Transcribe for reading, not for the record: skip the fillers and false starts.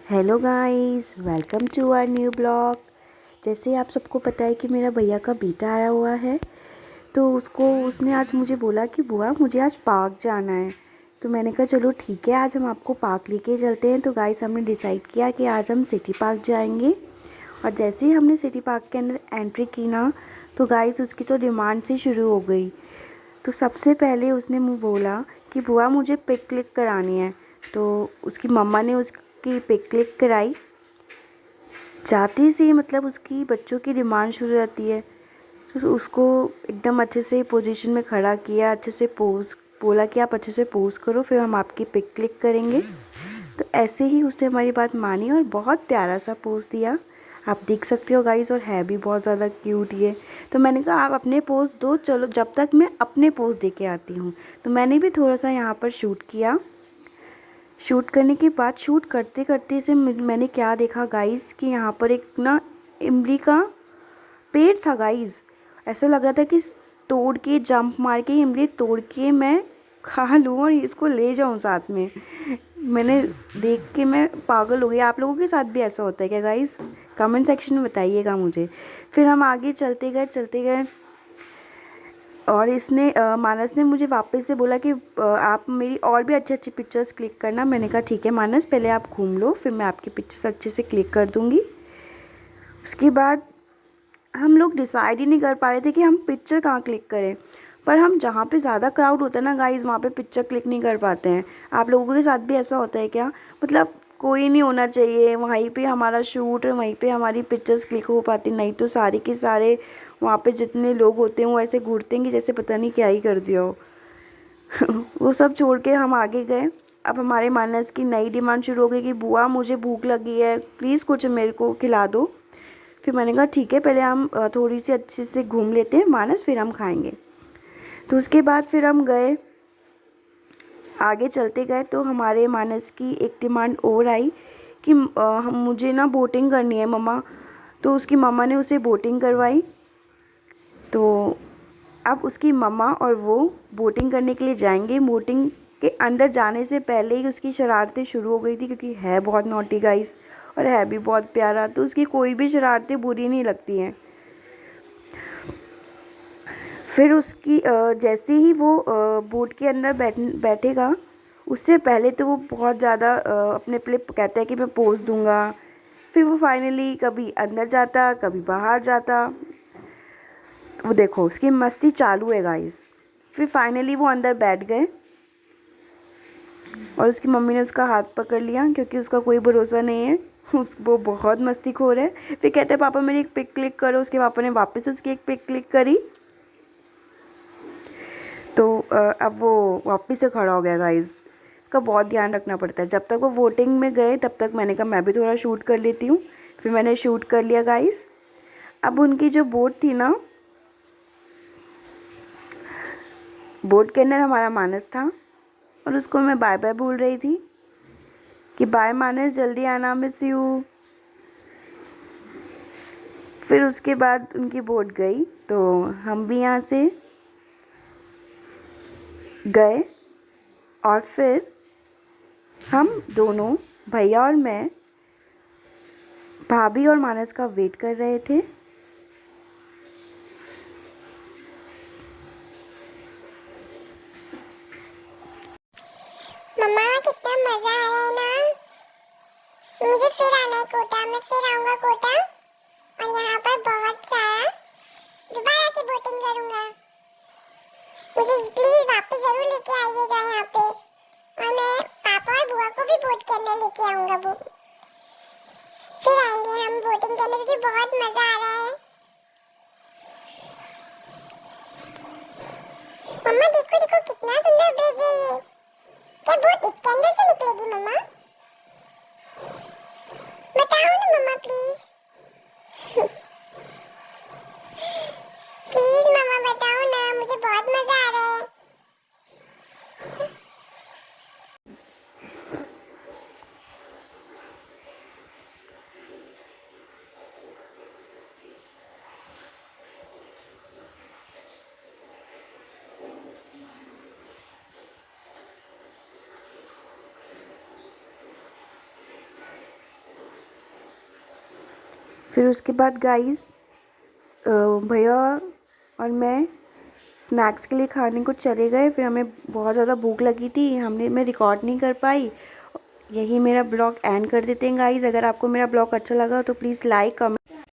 Hello guys, welcome to our new blog. जैसे आप सबको पता है कि मेरा भैया का बेटा आया हुआ है, तो उसने आज मुझे बोला कि बुआ मुझे आज पार्क जाना है। तो मैंने कहा चलो ठीक है, आज हम आपको पार्क लेके चलते हैं। तो गाइस हमने डिसाइड किया कि आज हम सिटी पार्क जाएंगे। और जैसे ही हमने सिटी पार्क के अंदर एंट्री की ना, तो गाइस उसकी तो डिमांड से शुरू हो गई। तो सबसे पहले उसने मुझे बोला कि बुआ मुझे पिक क्लिक करानी है। तो उसकी मम्मा ने उसकी पिक क्लिक कराई। जाते से मतलब उसकी बच्चों की डिमांड शुरू हो जाती है। तो उसको एकदम अच्छे से पोजीशन में खड़ा किया, अच्छे से पोज बोला कि आप अच्छे से पोज करो, फिर हम आपकी पिक क्लिक करेंगे। तो ऐसे ही उसने हमारी बात मानी और बहुत प्यारा सा पोज दिया। आप देख सकते हो गाइस, और है भी बहुत ज़्यादा क्यूट ये। तो मैंने कहा आप अपने पोज दो, चलो जब तक मैं अपने पोज दे के आती हूँ। तो मैंने भी थोड़ा सा यहाँ पर शूट किया। शूट करने के बाद शूट करते करते से मैंने क्या देखा गाइस कि यहाँ पर एक ना इमली का पेड़ था गाइस। ऐसा लग रहा था कि तोड़ के जंप मार के इमली तोड़ के मैं खा लूँ और इसको ले जाऊँ साथ में। मैंने देख के मैं पागल हो गई। आप लोगों के साथ भी ऐसा होता है क्या गाइस? कमेंट सेक्शन में बताइएगा मुझे। फिर हम आगे चलते गए और मानस ने मुझे वापस से बोला कि आप मेरी और भी अच्छी अच्छी पिक्चर्स क्लिक करना। मैंने कहा ठीक है मानस, पहले आप घूम लो, फिर मैं आपकी पिक्चर्स अच्छे से क्लिक कर दूँगी। उसके बाद हम लोग डिसाइड ही नहीं कर पा रहे थे कि हम पिक्चर कहाँ क्लिक करें। पर हम जहाँ पे ज़्यादा क्राउड होता है ना गाइस, वहाँ पे पिक्चर क्लिक नहीं कर पाते हैं। आप लोगों के साथ भी ऐसा होता है क्या? मतलब कोई नहीं होना चाहिए वहीं पे हमारा शूट और वहीं पे हमारी पिक्चर्स क्लिक हो पाती, नहीं तो सारे के सारे वहाँ पे जितने लोग होते हैं वो ऐसे घूरते हैं कि जैसे पता नहीं क्या ही कर दिया हो। वो सब छोड़ के हम आगे गए। अब हमारे मानस की नई डिमांड शुरू हो गई कि बुआ मुझे भूख लगी है, प्लीज़ कुछ मेरे को खिला दो। फिर मैंने कहा ठीक है, पहले हम थोड़ी सी अच्छे से घूम लेते हैं मानस, फिर हम खाएंगे। तो उसके बाद फिर हम गए, आगे चलते गए। तो हमारे मानस की एक डिमांड और आई कि मुझे ना बोटिंग करनी है मम्मा। तो उसकी मम्मा ने उसे बोटिंग करवाई। तो अब उसकी मम्मा और वो बोटिंग करने के लिए जाएंगे। बोटिंग के अंदर जाने से पहले ही उसकी शरारतें शुरू हो गई थी, क्योंकि है बहुत नॉटी गाइस और है भी बहुत प्यारा। तो उसकी कोई भी शरारतें बुरी नहीं लगती हैं। फिर उसकी जैसे ही वो बोट के अंदर बैठेगा, उससे पहले तो वो बहुत ज़्यादा अपने पे कहता है कि मैं पोज़ दूंगा। फिर वो फाइनली कभी अंदर जाता कभी बाहर जाता। वो देखो उसकी मस्ती चालू है गाइस। फिर फाइनली वो अंदर बैठ गए और उसकी मम्मी ने उसका हाथ पकड़ लिया, क्योंकि उसका कोई भरोसा नहीं है। वो बहुत मस्तीखोर है। फिर कहते हैं पापा मेरी एक पिक क्लिक करो। उसके पापा ने वापस उसकी एक पिक क्लिक करी। तो अब वो वापस से खड़ा हो गया गाइस। इसका बहुत ध्यान रखना पड़ता है। जब तक वो वोटिंग में गए तब तक मैंने कहा मैं भी थोड़ा शूट कर लेती हूँ। फिर मैंने शूट कर लिया गाइस। अब उनकी जो बोट थी ना, बोट के अंदर हमारा मानस था और उसको मैं बाय बाय बोल रही थी कि बाय मानस, जल्दी आना, मिस यू। फिर उसके बाद उनकी बोट गई तो हम भी यहाँ से गए और फिर हम दोनों, भैया और मैं, भाभी और मानस का वेट कर रहे थे। मम्मा कितना मजा आ रहा है ना। मुझे फिर आना है कोटा, मैं फिर आऊंगा कोटा और यहाँ पर बहुत सारा दोबारा से बोटिंग करूंगा। मुझे प्लीज वापस जरूर लेके आइएगा यहाँ पे, और मैं पापा और बुआ को भी बोट के अंदर लेके आऊंगा। फिर आएंगे हम बोटिंग करने, क्योंकि बहुत मजा आ रहा है। मम्मा देखो देखो कितना सुंदर ब्रिज है ये। क्या बोट इसके अंदर से निकलेगी मम्मा? बताओ ना मम्मा प्लीज। प्लीज मम्मा बताओ ना, मुझे बहुत मजा आ रहा है। फिर उसके बाद गाइस भैया और मैं स्नैक्स के लिए खाने को चले गए। फिर हमें बहुत ज़्यादा भूख लगी थी, मैं रिकॉर्ड नहीं कर पाई। यही मेरा ब्लॉग एंड कर देते हैं गाइस। अगर आपको मेरा ब्लॉग अच्छा लगा तो प्लीज़ लाइक कमेंट